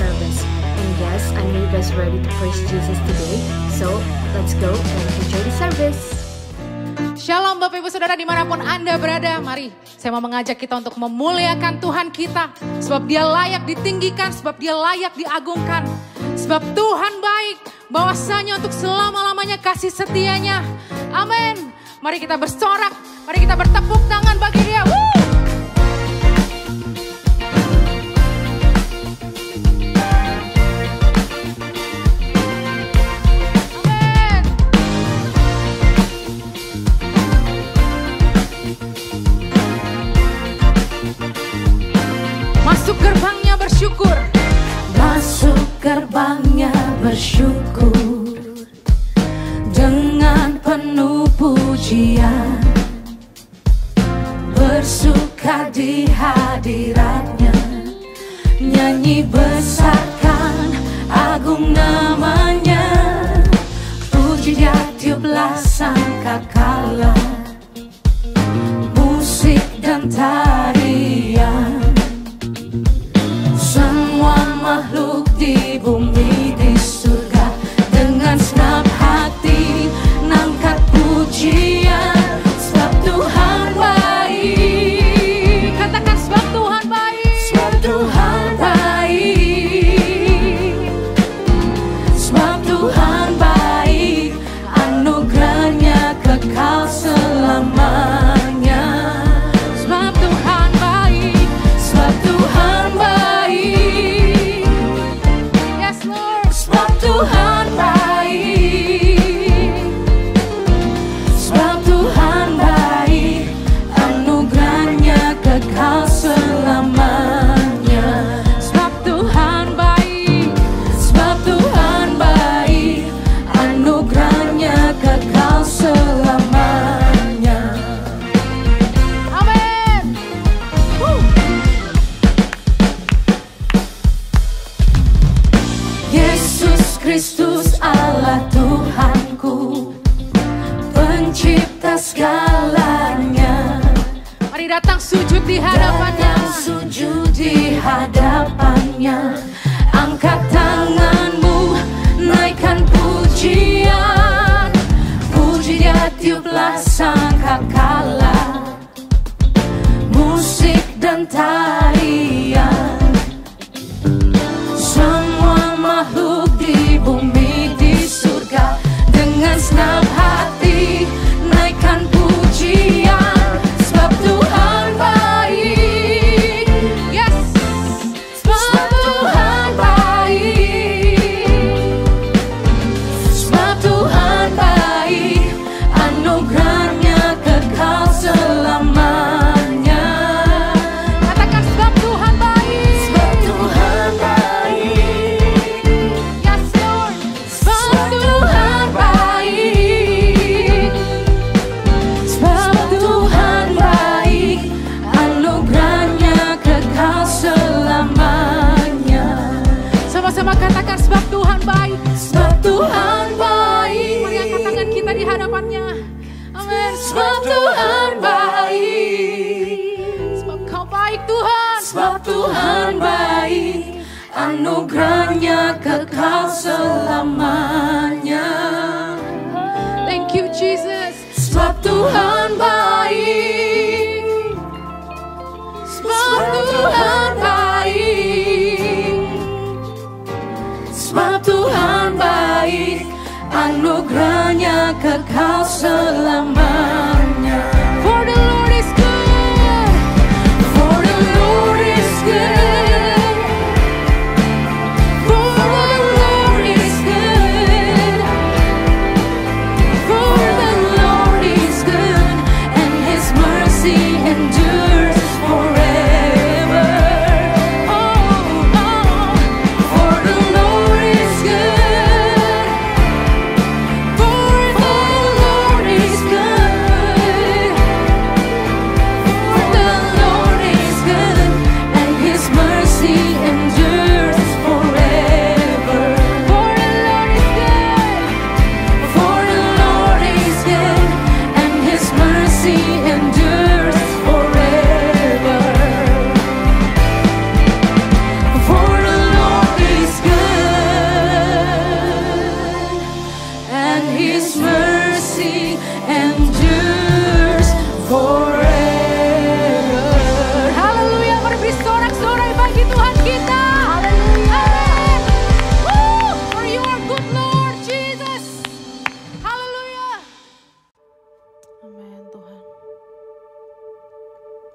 service. And yes, I know you guys ready to praise Jesus today. So let's go and enjoy the service. Shalom Bapak Ibu Saudara dimanapun Anda berada. Mari saya mau mengajak kita untuk memuliakan Tuhan kita. Sebab dia layak ditinggikan, sebab dia layak diagungkan. Sebab Tuhan baik, bahwasanya untuk selama-lamanya kasih setianya. Amin. Mari kita bersorak, mari kita bertepuk tangan bagi dia. Woo! Masuk gerbangnya bersyukur. Masuk gerbangnya bersyukur dengan penuh pujian, bersuka di hadiratnya, nyanyi besarkan agung namanya, puji dia tiuplah sangkakala, musik dan tarian. Semua makhluk di bumi di surga dengan senang hati nangkat pujian. Sebab Tuhan baik. Katakan sebab Tuhan baik. Sebab Tuhan baik. Sebab Tuhan baik. Anugerahnya kekal selamanya. Sebab Tuhan baik. Sebab Tuhan baik. Tuhan baik, sebab Tuhan baik, anugerahnya kekal selamanya. Sebab Tuhan baik, sebab Tuhan baik, anugerahnya kekal selamanya. Amin. Yesus Kristus Allah Tuhanku, pencipta segalanya. Mari datang sujud di hadapannya. Datang sujud di hadapannya. Angkat tanganmu, naikkan pujian. Puji dia tiuplah sangkakala, musik dan tarian. Semua makhluk di bumi di surga dengan senang hati naikkan pujian. Sebab Tuhan baik. Yes. Sebab Tuhan baik. Sebab Tuhan baik. Anugerahnya kekal selamanya. Katakan sebab Tuhan baik. Sebab Tuhan baik. Yes Lord. Sebab Tuhan baik. Sebab Tuhan baik. Anugerahnya kekal selamanya. Sama-sama katakan sebab Tuhan baik. Sebab Tuhan baik. Mari angkat tangan kita di hadapannya. Amin. Sebab Tuhan baik. Sebab Kau baik Tuhan. Sebab Tuhan baik. Anugerahnya kekal selamanya. Thank you Jesus. Sebab Tuhan baik. Sebab Tuhan baik. Sebab Tuhan baik. Anugerahnya kekal selamanya. For the Lord is good. For the Lord is good. For the Lord is good. For the Lord is good, and His mercy endures forever. Oh, oh. For the Lord is good. For the Lord is good. mercy endures forever. Haleluya, beri sorak-sorai bagi Tuhan kita. Haleluya. For you are good Lord Jesus. Haleluya. Amin Tuhan.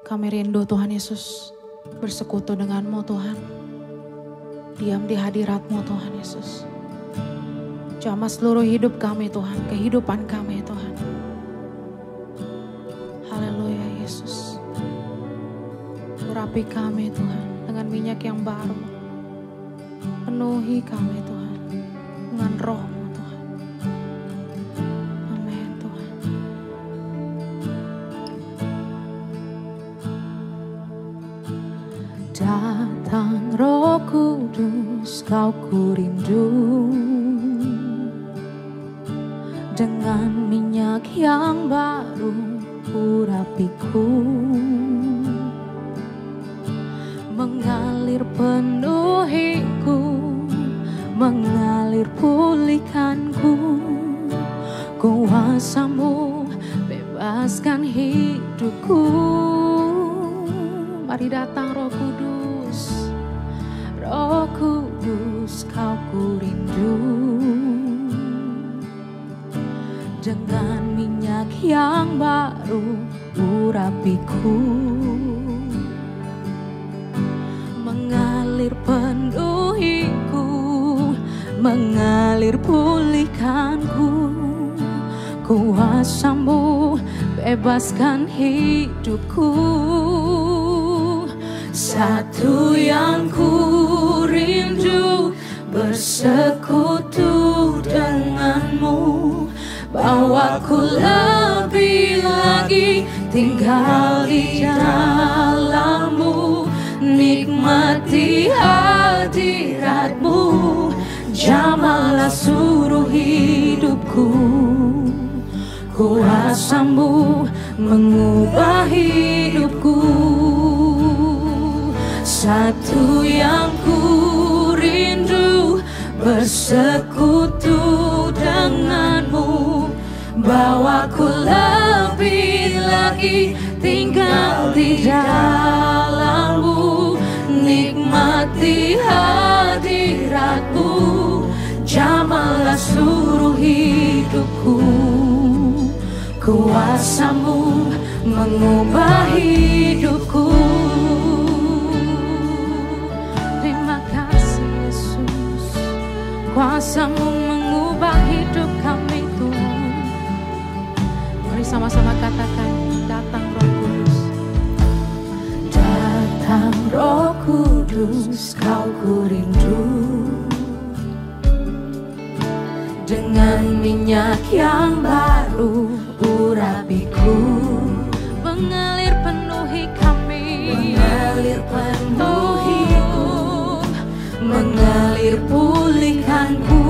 Kami rindu Tuhan Yesus bersekutu dengan-Mu Tuhan. Diam di hadirat-Mu Tuhan Yesus. Jamah seluruh hidup kami Tuhan, kehidupan kami Tuhan. Haleluya Yesus. Urapi kami Tuhan dengan minyak yang baru. Penuhi kami Tuhan dengan roh-Mu Tuhan. Amin Tuhan. Datang Roh Kudus, Kau kurindu. Dengan minyak yang baru urapiku, mengalir penuhiku, mengalir pulihkanku. Kuasa-Mu bebaskan hidupku. Mari datang Roh Kudus, Roh Kudus, Kau kurindu. Dengan minyak yang baru urapiku, mengalir penuhiku, mengalir pulihkanku. Kuasa-Mu bebaskan hidupku. Satu yang ku rindu, bersekutu dengan-Mu. Bawaku lebih lagi tinggal di dalam-Mu, nikmati hadirat-Mu, jamahlah seluruh hidupku. Kuasa-Mu mengubah hidupku. Satu yang ku rindu, bersekutu dengan-Mu. Bawaku lebih lagi tinggal di dalam-Mu, nikmati hadirat-Mu, jamahlah seluruh hidupku. Kuasa-Mu mengubah hidupku. Terima kasih Yesus, kuasa-Mu mengubah hidup kami Tuhan. Mari sama-sama katakan, datang Roh Kudus. Datang Roh Kudus, Kau kurindu. Dengan minyak yang baru urapiku, mengalir penuhi kami, mengalir penuhiku, mengalir pulihkanku.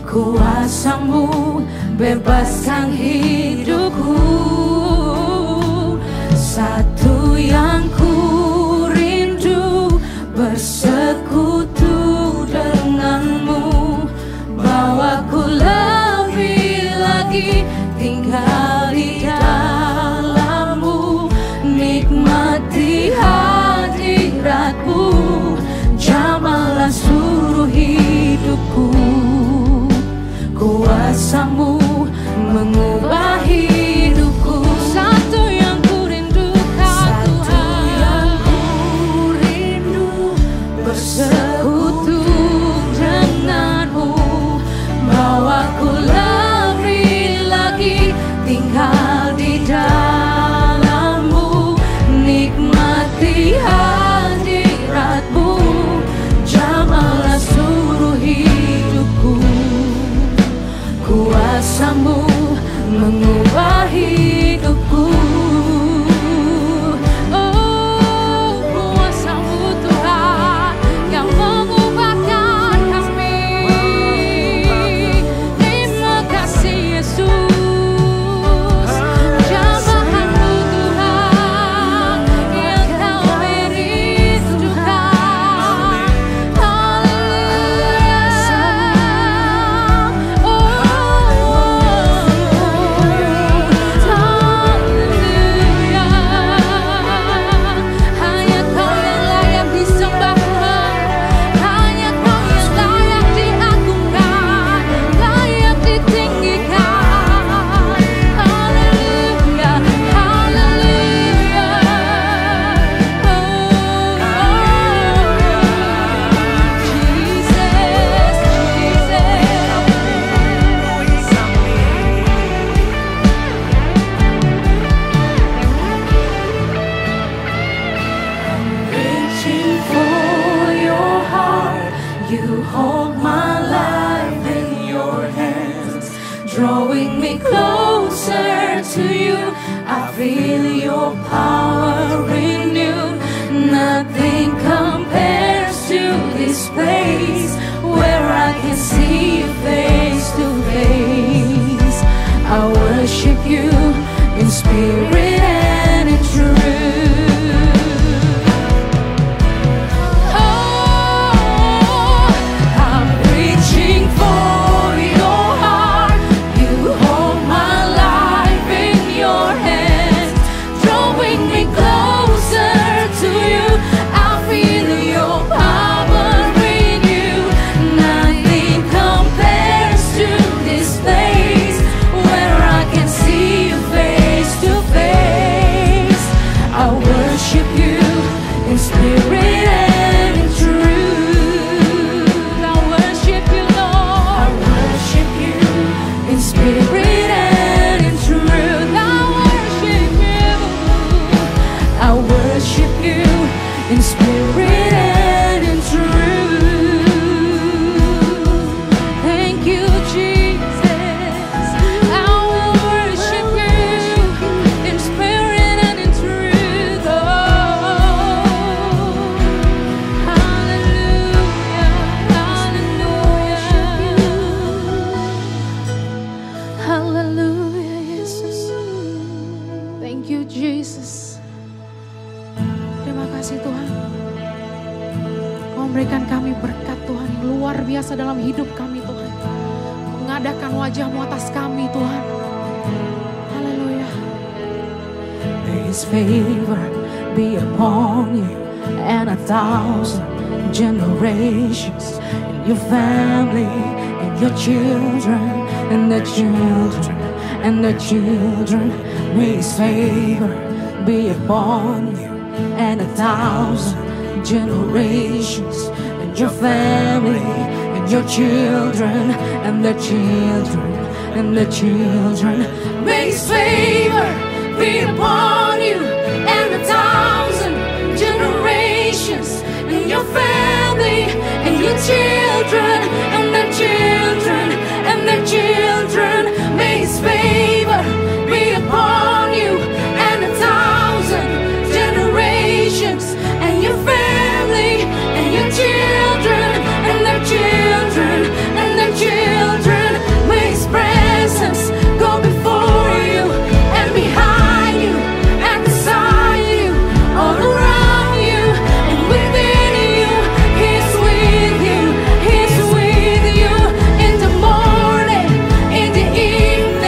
Kuasa-Mu bebaskan hidupku. Satu yang ku rindu, bersekutu dengan-Mu. Bawaku lebih lagi tinggal di dalam-Mu, nikmati hadirat-Mu, jamahlah seluruh hidupku. Kuasa-Mu mengubah hidupku. Satu yang ku rindukan Tuhan, bersekutu dengan-Mu. Bawaku lebih lagi tinggal di dalam-Mu, nikmati hadirat-Mu, jamahlah seluruh hidupku. Kuasa-Mu mengubah hidupku. Oh, kuasa-Mu Tuhan yang mengubahkan kami. Terima kasih Yesus, jamahan-Mu Tuhan yang Kau rindukan. Haleluya. Oh, closer to you. I feel your power in you. Nothing compares to this place where I can see you face to face. I worship you in spirit and in truth. Berikan kami berkat Tuhan yang luar biasa dalam hidup kami Tuhan. Mengadakan wajah-Mu atas kami Tuhan. Haleluya. May His favor be upon you and 1,000 generations, and your family and your children and the children and the children. May His favor be upon you and 1,000 generations, and your family and your children and the children and the children. May His favor be upon you and 1,000 generations, and your family and your children and the children and the children. May His favor be upon you and 1,000 generations, and your family and your children and their children and their children. May His presence go before you and behind you and beside you, all around you and within you. He's with you, He's with you in the morning, in the evening.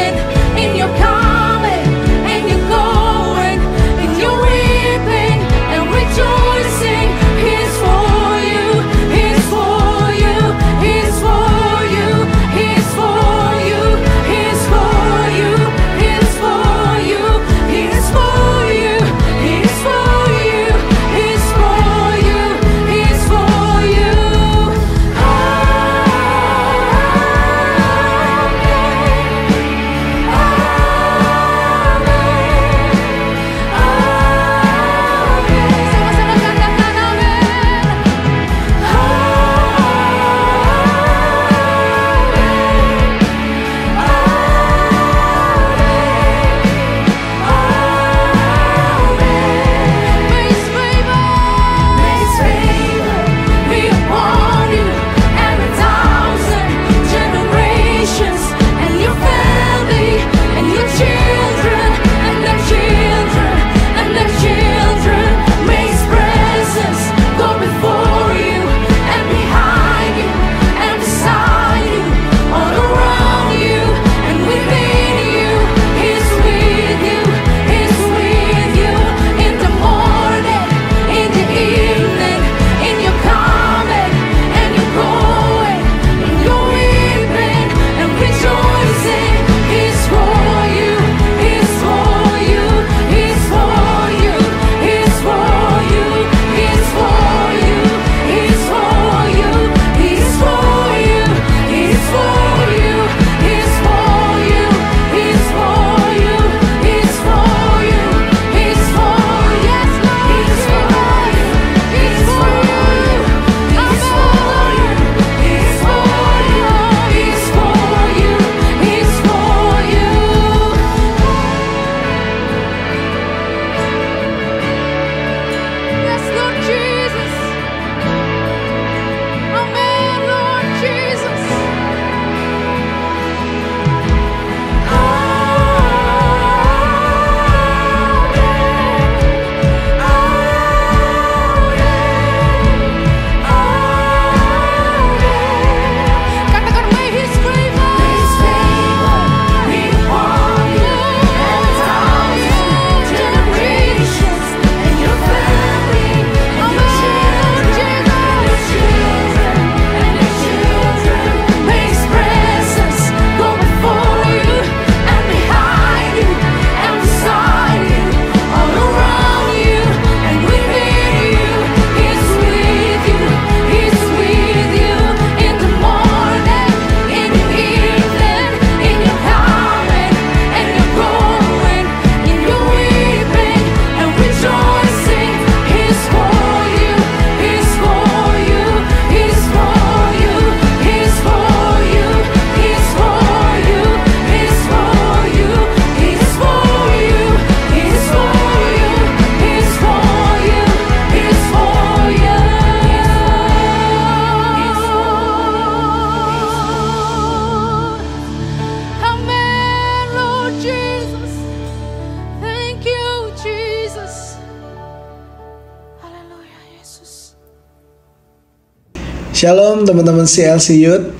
Shalom teman-teman CLC Youth,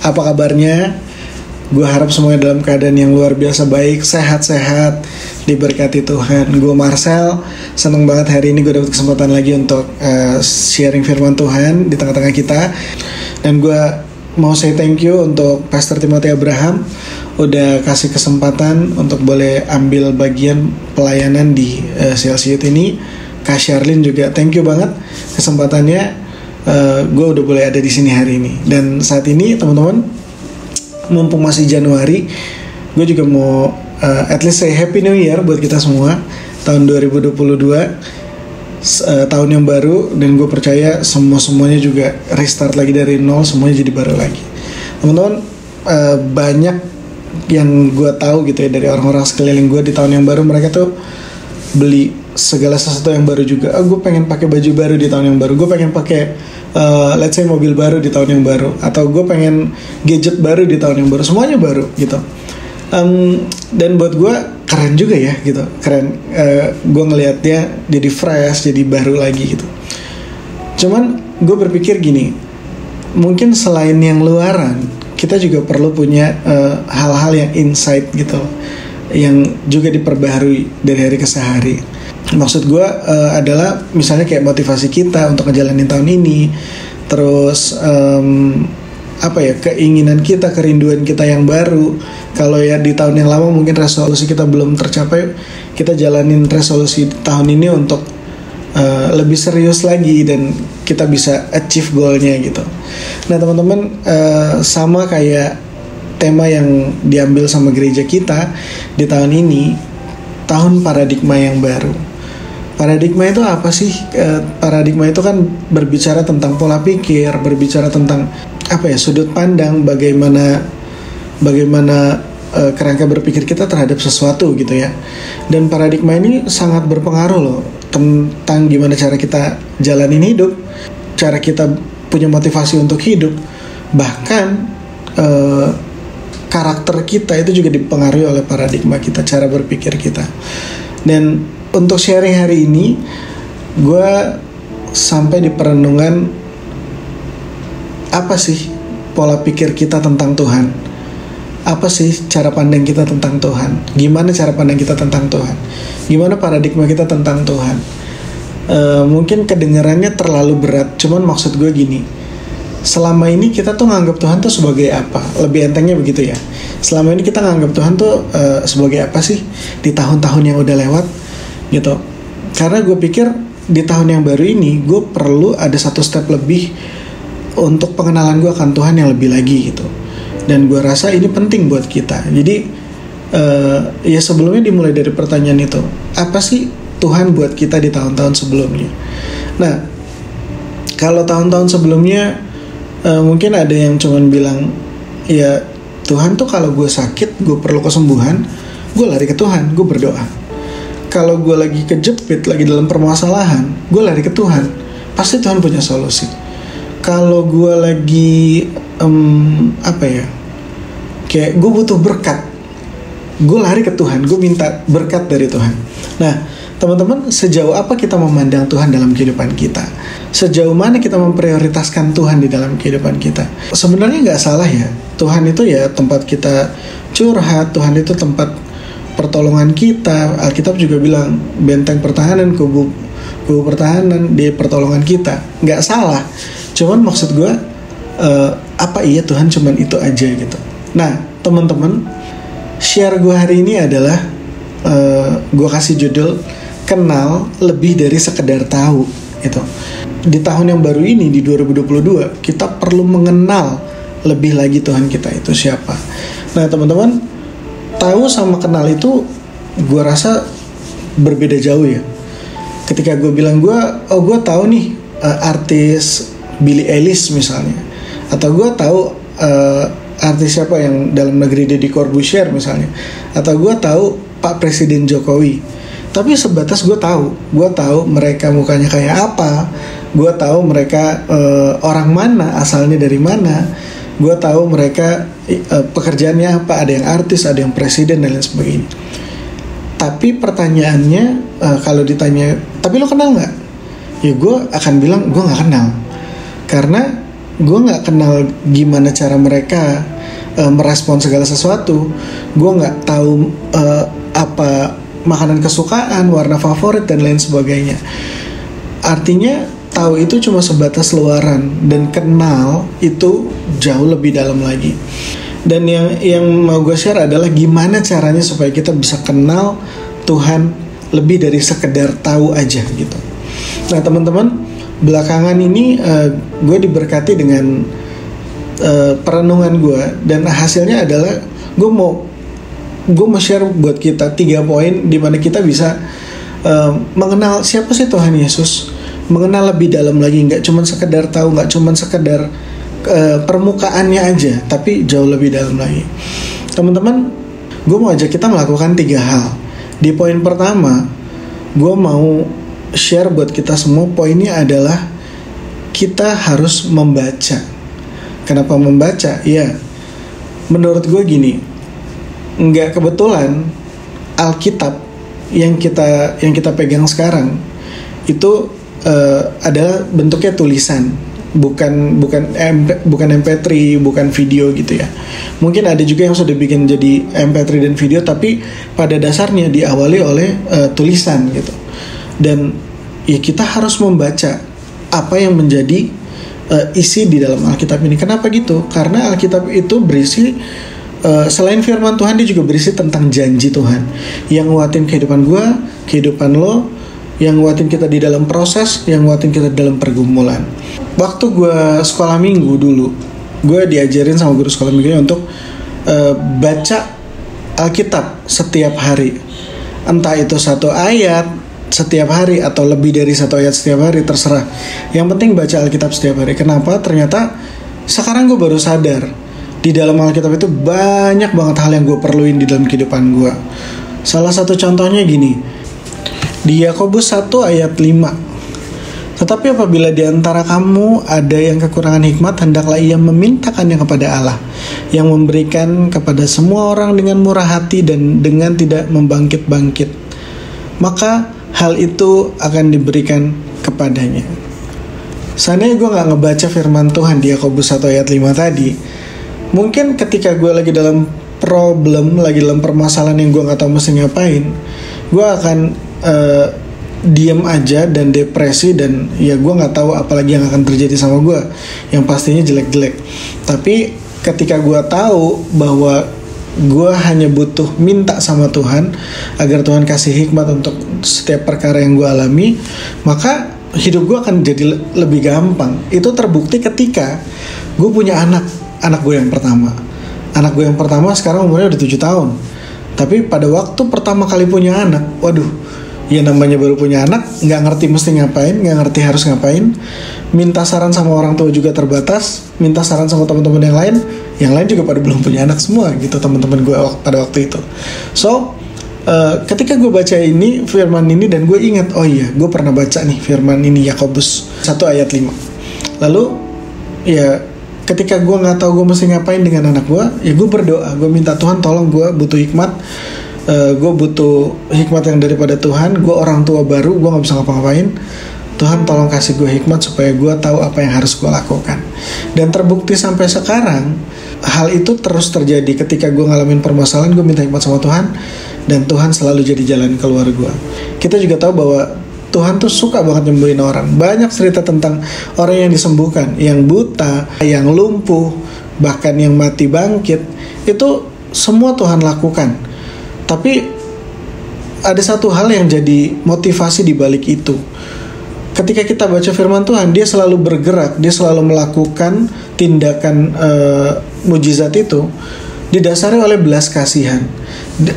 apa kabarnya? Gue harap semuanya dalam keadaan yang luar biasa baik, sehat-sehat, diberkati Tuhan. Gue Marcel, seneng banget hari ini gue dapat kesempatan lagi untuk sharing firman Tuhan di tengah-tengah kita. Dan gue mau say thank you untuk Pastor Timothy Abraham udah kasih kesempatan untuk boleh ambil bagian pelayanan di CLC Youth ini. Kak Sharlin juga thank you banget kesempatannya. Gue udah boleh ada di sini hari ini. Dan saat ini teman-teman, mumpung masih Januari, gue juga mau at least say Happy New Year buat kita semua. Tahun 2022 tahun yang baru, dan gue percaya semuanya juga restart lagi dari nol, semuanya jadi baru lagi. Teman-teman, banyak yang gue tahu gitu ya dari orang-orang sekeliling gue di tahun yang baru, mereka tuh beli segala sesuatu yang baru juga. Gue pengen pakai baju baru di tahun yang baru, gue pengen pakai let's say mobil baru di tahun yang baru, atau gue pengen gadget baru di tahun yang baru, semuanya baru gitu. Dan buat gue keren juga ya gitu, keren. Gue ngelihatnya jadi fresh, jadi baru lagi gitu. Cuman gue berpikir gini, mungkin selain yang luaran, kita juga perlu punya hal-hal yang insight gitu, yang juga diperbaharui dari hari ke hari. Maksud gue adalah misalnya kayak motivasi kita untuk ngejalanin tahun ini, terus keinginan kita, kerinduan kita yang baru. Kalau ya di tahun yang lama mungkin resolusi kita belum tercapai, kita jalanin resolusi tahun ini untuk lebih serius lagi dan kita bisa achieve goalnya gitu. Nah teman-teman, sama kayak tema yang diambil sama gereja kita di tahun ini, tahun paradigma yang baru. Paradigma itu apa sih? Paradigma itu kan berbicara tentang pola pikir, berbicara tentang sudut pandang, bagaimana kerangka berpikir kita terhadap sesuatu gitu ya. Dan paradigma ini sangat berpengaruh loh tentang gimana cara kita jalanin hidup, cara kita punya motivasi untuk hidup, bahkan karakter kita itu juga dipengaruhi oleh paradigma kita, cara berpikir kita. Dan untuk sharing hari ini, gue sampai di perenungan, apa sih pola pikir kita tentang Tuhan? Apa sih cara pandang kita tentang Tuhan? Gimana cara pandang kita tentang Tuhan? Gimana paradigma kita tentang Tuhan? Mungkin kedengarannya terlalu berat, cuman maksud gue gini, selama ini kita tuh nganggap Tuhan tuh sebagai apa? Lebih entengnya begitu ya. Selama ini kita nganggap Tuhan tuh sebagai apa sih di tahun-tahun yang udah lewat gitu. Karena gue pikir di tahun yang baru ini gue perlu ada satu step lebih untuk pengenalan gue akan Tuhan yang lebih lagi gitu. Dan gue rasa ini penting buat kita. Jadi ya sebelumnya dimulai dari pertanyaan itu, apa sih Tuhan buat kita di tahun-tahun sebelumnya? Nah, kalau tahun-tahun sebelumnya mungkin ada yang cuman bilang, ya Tuhan tuh kalau gue sakit, gue perlu kesembuhan, gue lari ke Tuhan, gue berdoa. Kalau gue lagi kejepit, lagi dalam permasalahan, gue lari ke Tuhan, pasti Tuhan punya solusi. Kalau gue lagi kayak gue butuh berkat, gue lari ke Tuhan, gue minta berkat dari Tuhan. Nah teman-teman, sejauh apa kita memandang Tuhan dalam kehidupan kita? Sejauh mana kita memprioritaskan Tuhan di dalam kehidupan kita? Sebenarnya gak salah ya, Tuhan itu ya tempat kita curhat, Tuhan itu tempat pertolongan kita. Alkitab juga bilang benteng pertahanan, kubu pertahanan di pertolongan kita. Gak salah, cuman maksud gue apa iya Tuhan cuman itu aja gitu. Nah teman-teman, share gue hari ini adalah gue kasih judul kenal lebih dari sekedar tahu gitu. Di tahun yang baru ini, di 2022, kita perlu mengenal lebih lagi Tuhan kita itu siapa. Nah teman-teman, tahu sama kenal itu gue rasa berbeda jauh ya. Ketika gue bilang gue tahu nih artis Billie Eilish misalnya, atau gue tahu artis siapa yang dalam negeri, Deddy Corbuzier misalnya, atau gue tahu Pak Presiden Jokowi. Tapi sebatas gue tahu mereka mukanya kayak apa, gue tahu mereka orang mana, asalnya dari mana, gue tahu mereka pekerjaannya apa, ada yang artis, ada yang presiden dan lain sebagainya. Tapi pertanyaannya kalau ditanya, tapi lo kenal nggak? Ya gue akan bilang gue nggak kenal, karena gue nggak kenal gimana cara mereka merespon segala sesuatu. Gue nggak tahu apa makanan kesukaan, warna favorit dan lain sebagainya. Artinya tahu itu cuma sebatas luaran, dan kenal itu jauh lebih dalam lagi. Dan yang mau gue share adalah gimana caranya supaya kita bisa kenal Tuhan lebih dari sekedar tahu aja gitu. Nah teman-teman, belakangan ini gue diberkati dengan perenungan gue, dan hasilnya adalah gue mau share buat kita 3 poin di mana kita bisa mengenal siapa sih Tuhan Yesus, mengenal lebih dalam lagi, nggak cuma sekedar tahu, nggak cuma sekedar permukaannya aja, tapi jauh lebih dalam lagi. Teman-teman, gue mau ajak kita melakukan 3 hal. Di poin pertama, gue mau share buat kita semua, poinnya adalah kita harus membaca. Kenapa membaca? Ya, menurut gue gini, nggak kebetulan Alkitab yang kita pegang sekarang itu adalah bentuknya tulisan, bukan MP3, bukan video gitu ya. Mungkin ada juga yang sudah bikin jadi MP3 dan video, tapi pada dasarnya diawali oleh tulisan gitu. Dan ya kita harus membaca apa yang menjadi isi di dalam Alkitab ini. Kenapa gitu? Karena Alkitab itu berisi selain firman Tuhan, dia juga berisi tentang janji Tuhan yang nguatin kehidupan gue, kehidupan lo, yang nguatin kita di dalam proses, yang nguatin kita dalam pergumulan. Waktu gue sekolah minggu dulu, gue diajarin sama guru sekolah minggunya untuk baca Alkitab setiap hari. Entah itu 1 ayat setiap hari atau lebih dari 1 ayat setiap hari, terserah. Yang penting baca Alkitab setiap hari. Kenapa? Ternyata sekarang gue baru sadar, di dalam Alkitab itu banyak banget hal yang gue perluin di dalam kehidupan gue. Salah satu contohnya gini, di Yakobus 1 ayat 5. Tetapi apabila di antara kamu ada yang kekurangan hikmat, hendaklah ia memintakannya kepada Allah, yang memberikan kepada semua orang dengan murah hati dan dengan tidak membangkit-bangkit. Maka hal itu akan diberikan kepadanya. Seandainya gue gak ngebaca firman Tuhan di Yakobus 1 ayat 5 tadi, mungkin ketika gue lagi dalam problem, lagi dalam permasalahan yang gue gak tahu mesti ngapain, gue akan diam aja dan depresi, dan ya gue gak tahu apalagi yang akan terjadi sama gue, yang pastinya jelek-jelek. Tapi ketika gue tahu bahwa gue hanya butuh minta sama Tuhan agar Tuhan kasih hikmat untuk setiap perkara yang gue alami, maka hidup gue akan jadi lebih gampang. Itu terbukti ketika gue punya anak gue yang pertama. Anak gue yang pertama sekarang umurnya udah 7 tahun. Tapi pada waktu pertama kali punya anak, waduh, ya namanya baru punya anak, gak ngerti mesti ngapain, gak ngerti harus ngapain. Minta saran sama orang tua juga terbatas, minta saran sama teman-teman yang lain juga pada belum punya anak semua gitu, teman-teman gue pada waktu itu. So ketika gue baca ini, firman ini, dan gue ingat, oh iya, gue pernah baca nih firman ini, Yakobus 1 ayat 5. Lalu ya ketika gue gak tahu gue mesti ngapain dengan anak gue, ya gue berdoa, gue minta Tuhan tolong, gue butuh hikmat, gue butuh hikmat yang daripada Tuhan. Gue orang tua baru, gue gak bisa ngapa-ngapain. Tuhan tolong kasih gue hikmat supaya gue tahu apa yang harus gue lakukan. Dan terbukti sampai sekarang hal itu terus terjadi. Ketika gue ngalamin permasalahan, gue minta hikmat sama Tuhan, dan Tuhan selalu jadi jalan keluar gue. Kita juga tahu bahwa Tuhan tuh suka banget nyembuhin orang. Banyak cerita tentang orang yang disembuhkan, yang buta, yang lumpuh, bahkan yang mati bangkit. Itu semua Tuhan lakukan. Tapi ada satu hal yang jadi motivasi di balik itu. Ketika kita baca firman Tuhan, dia selalu bergerak, dia selalu melakukan tindakan mujizat itu didasari oleh belas kasihan.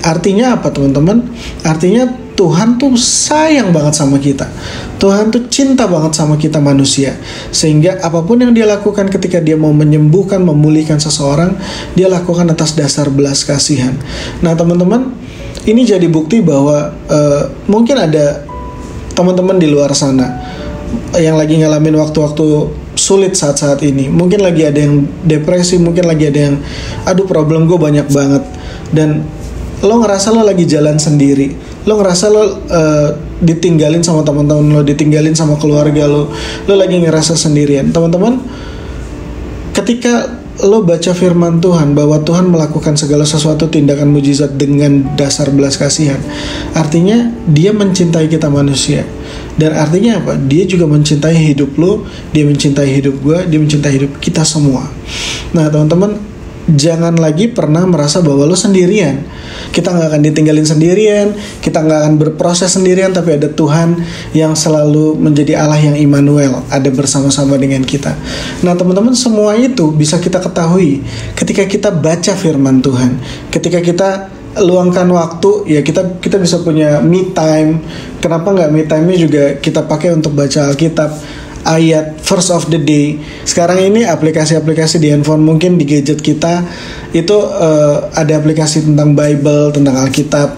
Artinya apa, teman-teman? Artinya Tuhan tuh sayang banget sama kita. Tuhan tuh cinta banget sama kita manusia. Sehingga apapun yang dia lakukan ketika dia mau menyembuhkan, memulihkan seseorang, dia lakukan atas dasar belas kasihan. Nah teman-teman, ini jadi bukti bahwa mungkin ada teman-teman di luar sana yang lagi ngalamin waktu-waktu sulit saat-saat ini. Mungkin lagi ada yang depresi, mungkin lagi ada yang aduh problem gue banyak banget, dan lo ngerasa lo lagi jalan sendiri, lo ngerasa lo ditinggalin sama teman-teman lo, ditinggalin sama keluarga lo lagi ngerasa sendirian. Teman-teman, Ketika lo baca firman Tuhan bahwa Tuhan melakukan segala sesuatu tindakan mujizat dengan dasar belas kasihan, artinya dia mencintai kita manusia. Dan artinya apa? Dia juga mencintai hidup lo, dia mencintai hidup gue, dia mencintai hidup kita semua. Nah teman-teman, jangan lagi pernah merasa bahwa lo sendirian. Kita gak akan ditinggalin sendirian, kita gak akan berproses sendirian, tapi ada Tuhan yang selalu menjadi Allah yang Immanuel, ada bersama-sama dengan kita. Nah teman-teman, semua itu bisa kita ketahui ketika kita baca firman Tuhan. Ketika kita luangkan waktu, ya kita bisa punya me time. Kenapa gak me time-nya juga kita pakai untuk baca Alkitab, ayat verse of the day. Sekarang ini aplikasi-aplikasi di handphone, mungkin di gadget kita itu ada aplikasi tentang Bible, tentang Alkitab.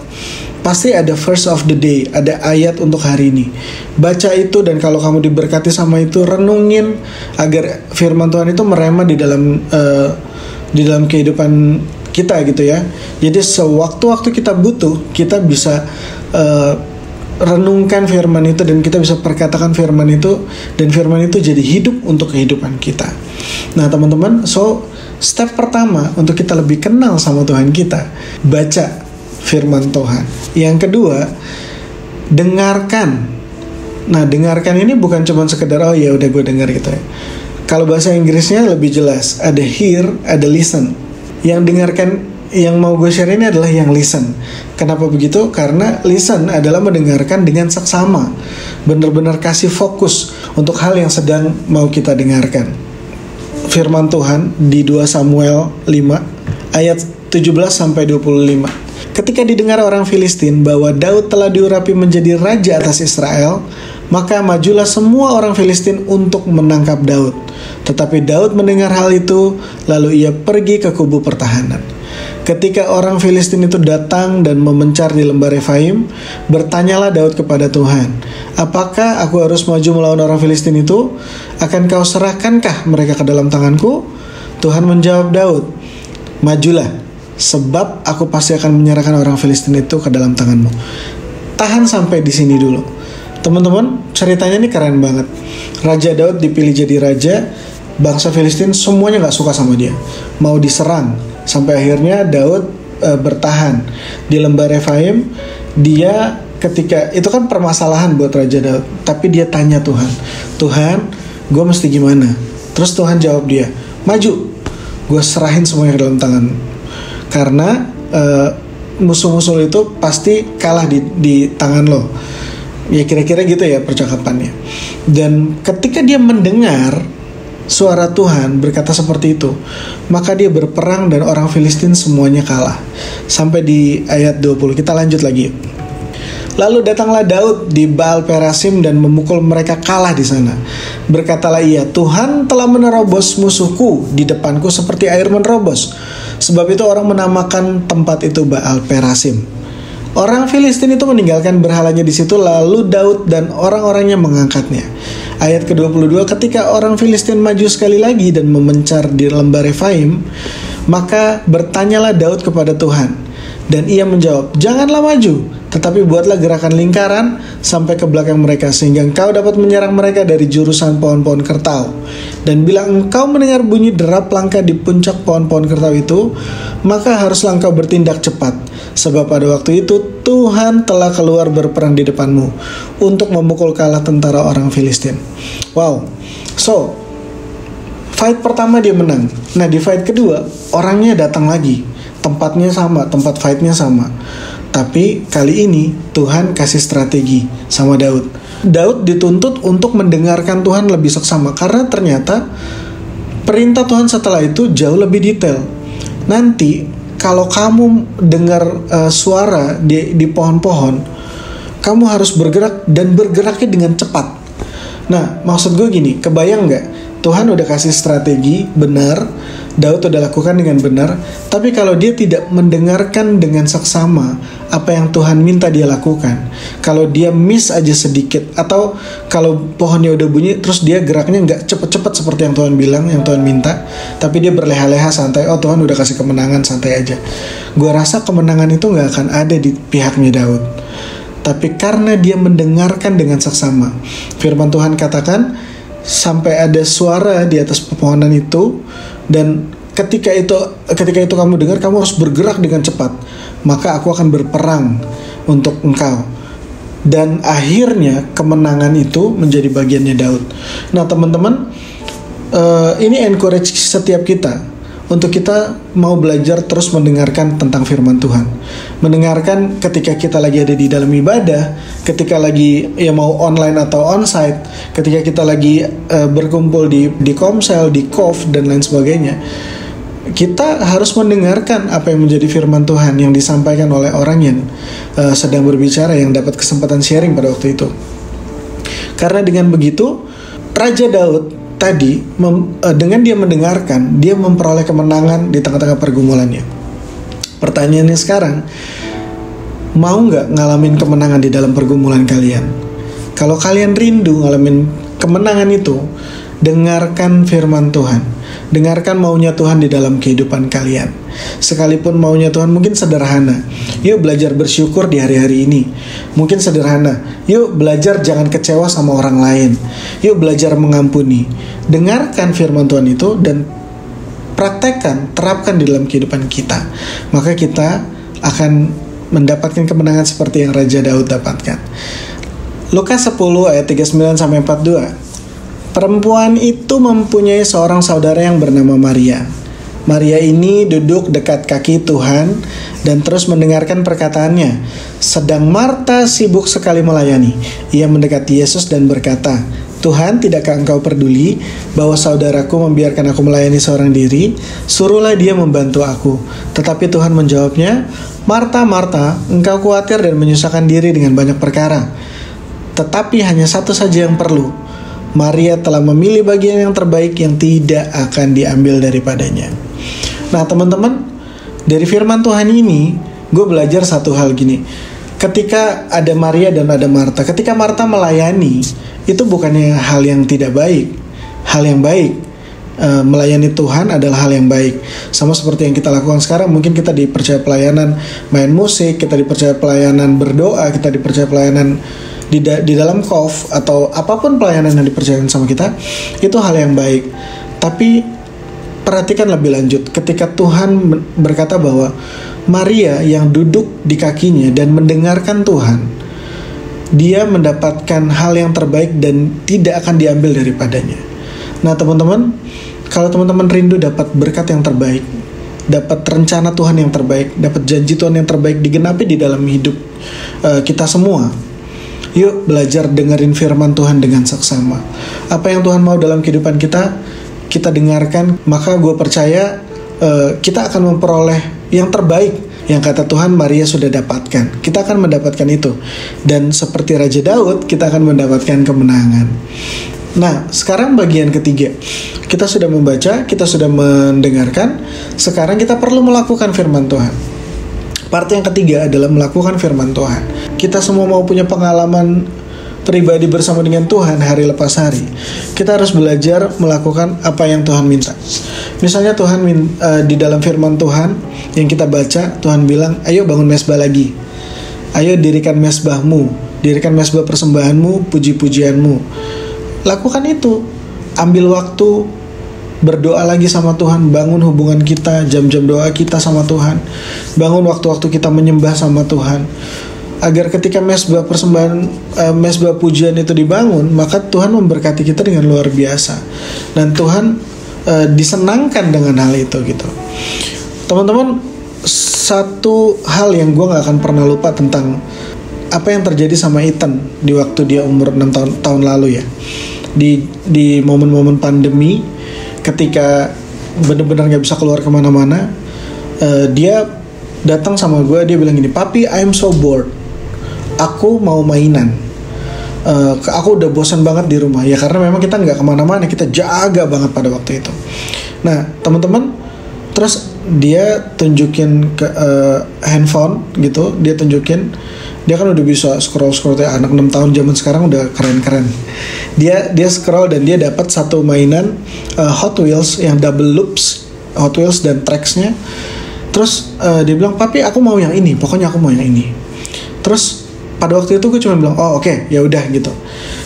Pasti ada verse of the day, ada ayat untuk hari ini. Baca itu, dan kalau kamu diberkati sama itu, renungin agar firman Tuhan itu merema di dalam kehidupan kita gitu ya. Jadi sewaktu-waktu kita butuh, kita bisa renungkan firman itu, dan kita bisa perkatakan firman itu, dan firman itu jadi hidup untuk kehidupan kita. Nah teman-teman, so step pertama untuk kita lebih kenal sama Tuhan kita, baca firman Tuhan. Yang kedua, dengarkan. Nah dengarkan ini bukan cuma sekedar oh ya udah gue dengar gitu ya. Kalau bahasa Inggrisnya lebih jelas, ada hear, ada listen. Yang dengarkan, yang mau gue share ini adalah yang listen. Kenapa begitu? Karena listen adalah mendengarkan dengan seksama, benar-benar kasih fokus untuk hal yang sedang mau kita dengarkan. Firman Tuhan di 2 Samuel 5 ayat 17-25. Ketika didengar orang Filistin bahwa Daud telah diurapi menjadi raja atas Israel, maka majulah semua orang Filistin untuk menangkap Daud. Tetapi Daud mendengar hal itu, lalu ia pergi ke kubu pertahanan. Ketika orang Filistin itu datang dan memencar di lembah Refaim, bertanyalah Daud kepada Tuhan, apakah aku harus maju melawan orang Filistin itu? Akan kau serahkankah mereka ke dalam tanganku? Tuhan menjawab Daud, majulah, sebab aku pasti akan menyerahkan orang Filistin itu ke dalam tanganmu. Tahan sampai di sini dulu. Teman-teman, ceritanya ini keren banget. Raja Daud dipilih jadi raja, bangsa Filistin semuanya gak suka sama dia, mau diserang. Sampai akhirnya Daud bertahan di lembah Refaim. Dia ketika itu kan permasalahan buat Raja Daud, tapi dia tanya Tuhan, Tuhan, gue mesti gimana? Terus Tuhan jawab dia, maju, gue serahin semuanya ke dalam tangan. Karena musuh-musuh itu pasti kalah di tangan lo. Ya kira-kira gitu ya percakapannya. Dan ketika dia mendengar suara Tuhan berkata seperti itu, maka dia berperang dan orang Filistin semuanya kalah. Sampai di ayat 20, kita lanjut lagi. Lalu datanglah Daud di Baal Perasim dan memukul mereka kalah di sana. Berkatalah ia, Tuhan telah menerobos musuhku di depanku seperti air menerobos. Sebab itu orang menamakan tempat itu Baal Perasim. Orang Filistin itu meninggalkan berhalanya di situ, lalu Daud dan orang-orangnya mengangkatnya. Ayat ke-22, ketika orang Filistin maju sekali lagi dan memencar di lembah Refaim, maka bertanyalah Daud kepada Tuhan, dan ia menjawab, janganlah maju, tetapi buatlah gerakan lingkaran sampai ke belakang mereka, sehingga engkau dapat menyerang mereka dari jurusan pohon-pohon kertau. Dan bila engkau mendengar bunyi derap langkah di puncak pohon-pohon kertau itu, maka haruslah engkau bertindak cepat, sebab pada waktu itu Tuhan telah keluar berperang di depanmu untuk memukul kalah tentara orang Filistin. Wow. So, fight pertama dia menang. Nah di fight kedua orangnya datang lagi, tempatnya sama, tempat fightnya sama. Tapi kali ini Tuhan kasih strategi sama Daud. Daud dituntut untuk mendengarkan Tuhan lebih seksama, karena ternyata perintah Tuhan setelah itu jauh lebih detail. Nanti kalau kamu dengar suara di pohon-pohon, kamu harus bergerak, dan bergeraknya dengan cepat. Nah maksud gue gini, kebayang gak? Tuhan udah kasih strategi benar, Daud udah lakukan dengan benar, tapi kalau dia tidak mendengarkan dengan seksama apa yang Tuhan minta dia lakukan, kalau dia miss aja sedikit, atau kalau pohonnya udah bunyi terus dia geraknya nggak cepet-cepet seperti yang Tuhan bilang, yang Tuhan minta, tapi dia berleha-leha santai, oh Tuhan udah kasih kemenangan, santai aja. Gue rasa kemenangan itu nggak akan ada di pihaknya Daud. Tapi karena dia mendengarkan dengan seksama, firman Tuhan katakan sampai ada suara di atas pepohonan itu, dan ketika itu kamu dengar, kamu harus bergerak dengan cepat, maka aku akan berperang untuk engkau. Dan akhirnya kemenangan itu menjadi bagiannya Daud. Nah teman-teman, ini encourage setiap kita untuk kita mau belajar terus mendengarkan tentang firman Tuhan. Mendengarkan ketika kita lagi ada di dalam ibadah, ketika lagi mau online atau onsite, ketika kita lagi berkumpul di Komsel, di KOF dan lain sebagainya. Kita harus mendengarkan apa yang menjadi firman Tuhan yang disampaikan oleh orang yang sedang berbicara, yang dapat kesempatan sharing pada waktu itu. Karena dengan begitu, Raja Daud tadi dengan dia mendengarkan, dia memperoleh kemenangan di tengah-tengah pergumulannya. Pertanyaannya sekarang, mau nggak ngalamin kemenangan di dalam pergumulan kalian? Kalau kalian rindu ngalamin kemenangan itu, dengarkan firman Tuhan. Dengarkan maunya Tuhan di dalam kehidupan kalian. Sekalipun maunya Tuhan mungkin sederhana. Yuk belajar bersyukur di hari-hari ini. Mungkin sederhana. Yuk belajar jangan kecewa sama orang lain. Yuk belajar mengampuni. Dengarkan firman Tuhan itu dan praktekkan, terapkan di dalam kehidupan kita. Maka kita akan mendapatkan kemenangan seperti yang Raja Daud dapatkan. Lukas 10 ayat 39 sampai 42. Perempuan itu mempunyai seorang saudara yang bernama Maria. Maria ini duduk dekat kaki Tuhan dan terus mendengarkan perkataannya. Sedang Marta sibuk sekali melayani. Ia mendekati Yesus dan berkata, Tuhan, tidakkah engkau peduli bahwa saudaraku membiarkan aku melayani seorang diri? Suruhlah dia membantu aku. Tetapi Tuhan menjawabnya, Marta, Marta, engkau khawatir dan menyusahkan diri dengan banyak perkara. Tetapi hanya satu saja yang perlu. Maria telah memilih bagian yang terbaik yang tidak akan diambil daripadanya. Nah teman-teman, dari firman Tuhan ini gue belajar satu hal gini. Ketika ada Maria dan ada Marta, ketika Marta melayani, itu bukannya hal yang tidak baik, hal yang baik. Melayani Tuhan adalah hal yang baik. Sama seperti yang kita lakukan sekarang. Mungkin kita dipercaya pelayanan main musik, kita dipercaya pelayanan berdoa, kita dipercaya pelayanan di dalam KOF atau apapun pelayanan yang dipercayakan sama kita, itu hal yang baik. Tapi perhatikan lebih lanjut, ketika Tuhan berkata bahwa Maria yang duduk di kakinya dan mendengarkan Tuhan, dia mendapatkan hal yang terbaik dan tidak akan diambil daripadanya. Nah teman-teman, kalau teman-teman rindu dapat berkat yang terbaik, dapat rencana Tuhan yang terbaik, dapat janji Tuhan yang terbaik digenapi di dalam hidup kita semua, yuk belajar dengerin firman Tuhan dengan seksama. Apa yang Tuhan mau dalam kehidupan kita, kita dengarkan. Maka gue percaya kita akan memperoleh yang terbaik yang kata Tuhan Maria sudah dapatkan. Kita akan mendapatkan itu. Dan seperti Raja Daud, kita akan mendapatkan kemenangan. Nah sekarang bagian ketiga, kita sudah membaca, kita sudah mendengarkan. Sekarang kita perlu melakukan firman Tuhan. Part yang ketiga adalah melakukan firman Tuhan. Kita semua mau punya pengalaman pribadi bersama dengan Tuhan hari lepas hari. Kita harus belajar melakukan apa yang Tuhan minta. Misalnya Tuhan di dalam firman Tuhan yang kita baca, Tuhan bilang, ayo bangun mezbah lagi. Ayo dirikan mezbahmu, dirikan mezbah persembahanmu, puji-pujianmu. Lakukan itu. Ambil waktu, berdoa lagi sama Tuhan, bangun hubungan kita, jam-jam doa kita sama Tuhan, bangun waktu-waktu kita menyembah sama Tuhan, agar ketika mezbah persembahan, mezbah pujian itu dibangun, maka Tuhan memberkati kita dengan luar biasa, dan Tuhan disenangkan dengan hal itu gitu. Teman-teman, satu hal yang gue gak akan pernah lupa tentang apa yang terjadi sama Ethan di waktu dia umur 6 tahun lalu ya, di momen-momen pandemi, ketika benar-benar gak bisa keluar kemana-mana, dia datang sama gue, dia bilang gini, Papi, I'm so bored, aku mau mainan, aku udah bosan banget di rumah. Ya karena memang kita gak kemana-mana, kita jaga banget pada waktu itu. Nah teman-teman, terus dia tunjukin ke handphone gitu, dia tunjukin, dia kan udah bisa scroll kayak anak 6 tahun zaman sekarang, udah keren-keren. Dia scroll dan dia dapat satu mainan Hot Wheels yang double loops, Hot Wheels dan tracks-nya. Terus dia bilang, Papi aku mau yang ini, pokoknya aku mau yang ini. Terus pada waktu itu gue cuma bilang, oh oke, ya udah gitu.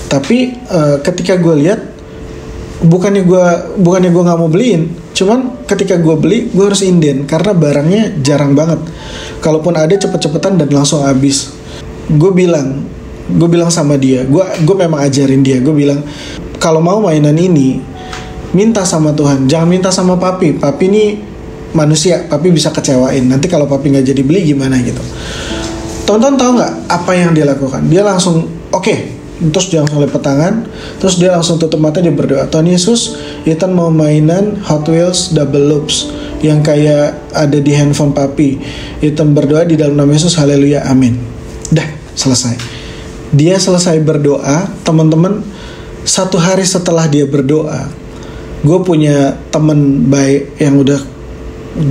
Tapi ketika gue lihat bukannya gue nggak mau beliin, cuman ketika gue beli gue harus inden karena barangnya jarang banget. Kalaupun ada cepet-cepetan dan langsung habis. Gue bilang sama dia, gue memang ajarin dia, gue bilang kalau mau mainan ini minta sama Tuhan, jangan minta sama papi. Papi ini manusia, papi bisa kecewain. Nanti kalau papi nggak jadi beli gimana gitu. Tonton tahu nggak apa yang dia lakukan? Dia langsung oke. Terus dia langsung lipet tangan, terus dia langsung tutup mata, dia berdoa, Tuhan Yesus, Ethan mau mainan Hot Wheels Double Loops yang kayak ada di handphone papi. Ethan berdoa di dalam nama Yesus, haleluya, amin. Dah, selesai. Dia selesai berdoa, teman-teman. 1 hari setelah dia berdoa, gue punya temen baik yang udah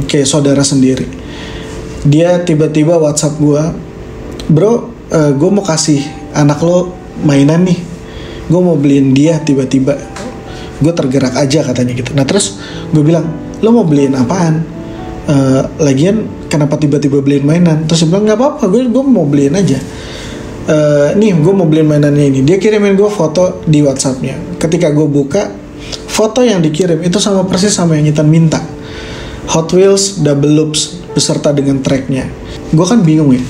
kayak saudara sendiri. Dia tiba-tiba WhatsApp gue, bro, gue mau kasih anak lo mainan nih, gue mau beliin dia. Tiba-tiba gue tergerak aja katanya gitu. Nah terus gue bilang, lo mau beliin apaan? Lagian kenapa tiba-tiba beliin mainan? Terus dia bilang nggak apa-apa, gue mau beliin aja. Nih gue mau beliin mainannya ini. Dia kirimin gue foto di WhatsAppnya. Ketika gue buka, foto yang dikirim itu sama persis sama yang Ethan minta, Hot Wheels Double Loops beserta dengan tracknya. Gue kan bingung ya,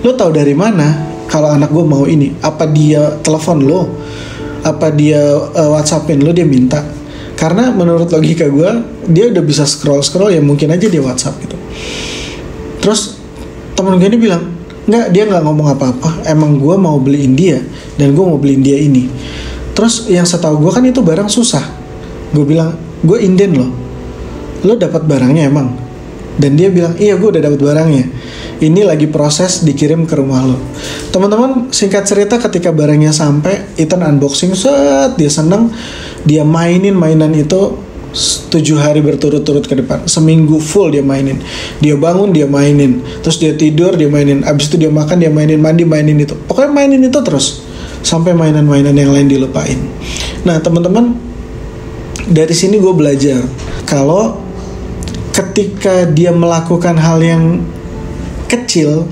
lo tahu dari mana kalau anak gue mau ini? Apa dia telepon lo? Apa dia WhatsAppin lo, dia minta? Karena menurut logika gue, dia udah bisa scroll ya mungkin aja dia WhatsApp gitu. Terus temen gue ini bilang, nggak, dia nggak ngomong apa-apa. Emang gue mau beliin dia dan gue mau beliin dia ini. Terus yang setahu gue kan itu barang susah. Gue bilang, gue inden lo dapat barangnya emang? Dan dia bilang, iya gue udah dapat barangnya. Ini lagi proses dikirim ke rumah lo. Teman-teman, singkat cerita ketika barangnya sampai, Ethan unboxing, dia seneng, dia mainin mainan itu 7 hari berturut-turut ke depan. Seminggu full dia mainin. Dia bangun, dia mainin. Terus dia tidur, dia mainin. Abis itu dia makan, dia mainin, mandi, mainin itu. Pokoknya mainin itu terus sampai mainan-mainan yang lain dilupain. Nah teman-teman, dari sini gue belajar kalau ketika dia melakukan hal yang kecil,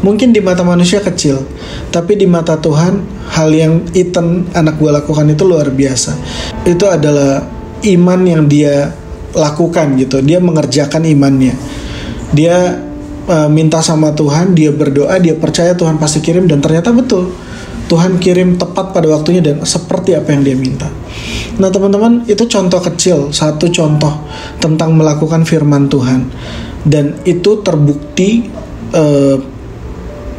mungkin di mata manusia kecil, tapi di mata Tuhan hal yang Ethan anak gue lakukan itu luar biasa. Itu adalah iman yang dia lakukan gitu. Dia mengerjakan imannya. Dia minta sama Tuhan, dia berdoa, dia percaya Tuhan pasti kirim, dan ternyata betul Tuhan kirim tepat pada waktunya dan seperti apa yang dia minta. Nah teman-teman, itu contoh kecil, satu contoh tentang melakukan firman Tuhan, dan itu terbukti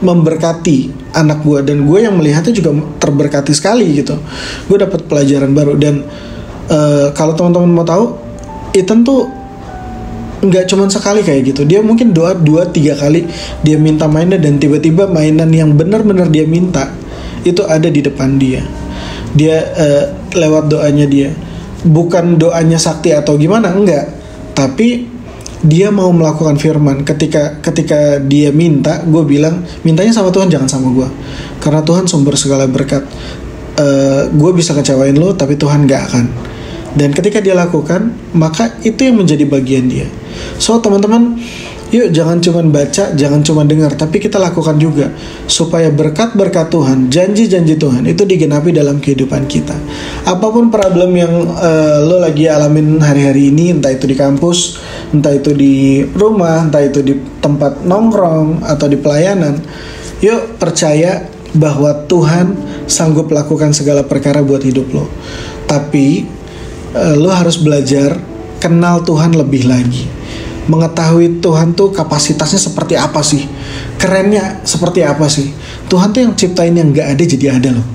memberkati anak gue, dan gue yang melihatnya juga terberkati sekali gitu. Gue dapat pelajaran baru. Dan kalau teman-teman mau tahu, Ethan tuh nggak cuma sekali kayak gitu. Dia mungkin 2-3 kali dia minta mainan, dan tiba-tiba mainan yang benar-benar dia minta itu ada di depan dia. Dia lewat doanya dia, bukan doanya sakti atau gimana, enggak, tapi dia mau melakukan firman. Ketika dia minta, gue bilang mintanya sama Tuhan, jangan sama gue, karena Tuhan sumber segala berkat. Gue bisa kecewain lo, tapi Tuhan gak akan. Dan ketika dia lakukan, maka itu yang menjadi bagian dia. So teman-teman, yuk jangan cuma baca, jangan cuma dengar, tapi kita lakukan juga, supaya berkat-berkat Tuhan, janji-janji Tuhan itu digenapi dalam kehidupan kita. Apapun problem yang lo lagi alamin hari-hari ini, entah itu di kampus, entah itu di rumah, entah itu di tempat nongkrong atau di pelayanan, yuk percaya bahwa Tuhan sanggup lakukan segala perkara buat hidup lo. Tapi lo harus belajar kenal Tuhan lebih lagi, mengetahui Tuhan tuh kapasitasnya seperti apa sih, kerennya seperti apa sih. Tuhan tuh yang ciptain yang gak ada jadi ada loh.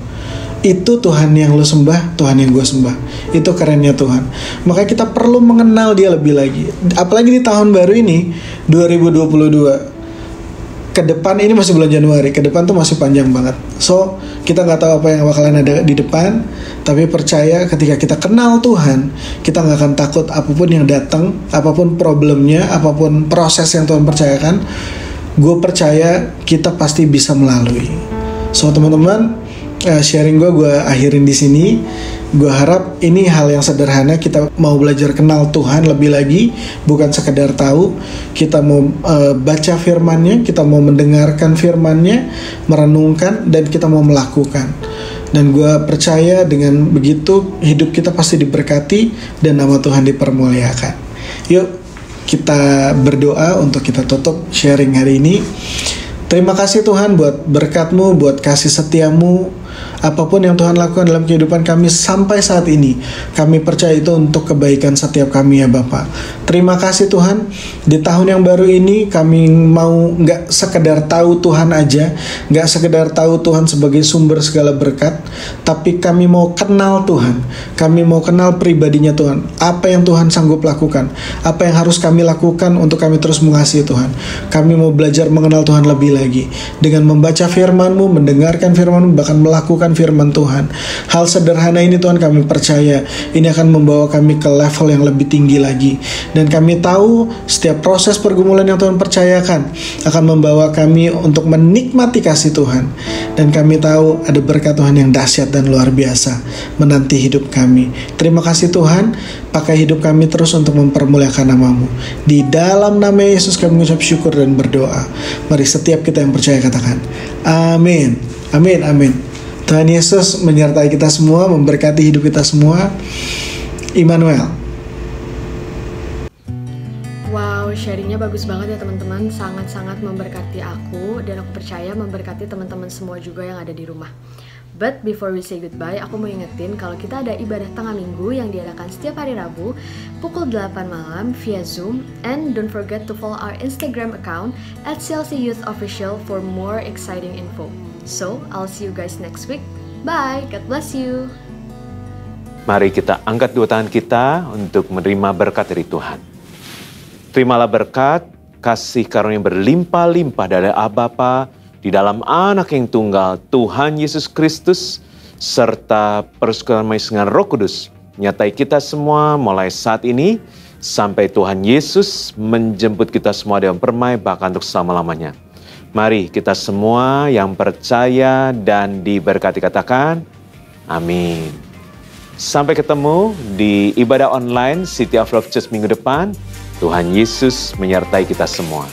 Itu Tuhan yang lo sembah, Tuhan yang gue sembah. Itu kerennya Tuhan. Makanya kita perlu mengenal dia lebih lagi. Apalagi di tahun baru ini 2022. Ke depan, ini masih bulan Januari, ke depan tuh masih panjang banget. So kita gak tahu apa yang bakalan ada di depan, tapi percaya ketika kita kenal Tuhan, kita gak akan takut apapun yang datang, apapun problemnya, apapun proses yang Tuhan percayakan. Gue percaya kita pasti bisa melalui. So teman-teman, sharing gue akhirin di sini. Gue harap ini hal yang sederhana, kita mau belajar kenal Tuhan lebih lagi, bukan sekedar tahu. Kita mau baca firman-Nya, kita mau mendengarkan firman-Nya, merenungkan, dan kita mau melakukan. Dan gue percaya dengan begitu hidup kita pasti diberkati dan nama Tuhan dipermuliakan. Yuk kita berdoa untuk kita tutup sharing hari ini. Terima kasih Tuhan buat berkat-Mu, buat kasih setia-Mu. Apapun yang Tuhan lakukan dalam kehidupan kami sampai saat ini, kami percaya itu untuk kebaikan setiap kami ya Bapak. Terima kasih Tuhan, di tahun yang baru ini kami mau gak sekedar tahu Tuhan aja, gak sekedar tahu Tuhan sebagai sumber segala berkat, tapi kami mau kenal Tuhan. Kami mau kenal pribadinya Tuhan, apa yang Tuhan sanggup lakukan, apa yang harus kami lakukan untuk kami terus mengasihi Tuhan. Kami mau belajar mengenal Tuhan lebih lagi, dengan membaca firman-Mu, mendengarkan firman-Mu, bahkan melakukan firman Tuhan. Hal sederhana ini Tuhan kami percaya ini akan membawa kami ke level yang lebih tinggi lagi. Dan kami tahu setiap proses pergumulan yang Tuhan percayakan akan membawa kami untuk menikmati kasih Tuhan. Dan kami tahu ada berkat Tuhan yang dahsyat dan luar biasa menanti hidup kami. Terima kasih Tuhan, pakai hidup kami terus untuk mempermuliakan nama-Mu. Di dalam nama Yesus kami mengucap syukur dan berdoa. Mari setiap kita yang percaya katakan amin. Amin, amin. Tuhan Yesus menyertai kita semua, memberkati hidup kita semua. Immanuel. Wow, sharingnya bagus banget ya teman-teman. Sangat-sangat memberkati aku, dan aku percaya memberkati teman-teman semua juga yang ada di rumah. But before we say goodbye, aku mau ingetin kalau kita ada ibadah tengah minggu yang diadakan setiap hari Rabu pukul 8 malam via Zoom. And don't forget to follow our Instagram account @CLCYouthOfficial for more exciting info. So, I'll see you guys next week. Bye, God bless you. Mari kita angkat dua tangan kita untuk menerima berkat dari Tuhan. Terimalah berkat, kasih karunia yang berlimpah-limpah dari Allah Bapa di dalam Anak yang tunggal, Tuhan Yesus Kristus, serta persekutuan dengan Roh Kudus, menyertai kita semua mulai saat ini, sampai Tuhan Yesus menjemput kita semua dengan permai, bahkan untuk selama-lamanya. Mari kita semua yang percaya dan diberkati katakan, amin. Sampai ketemu di ibadah online City of Love Church minggu depan. Tuhan Yesus menyertai kita semua.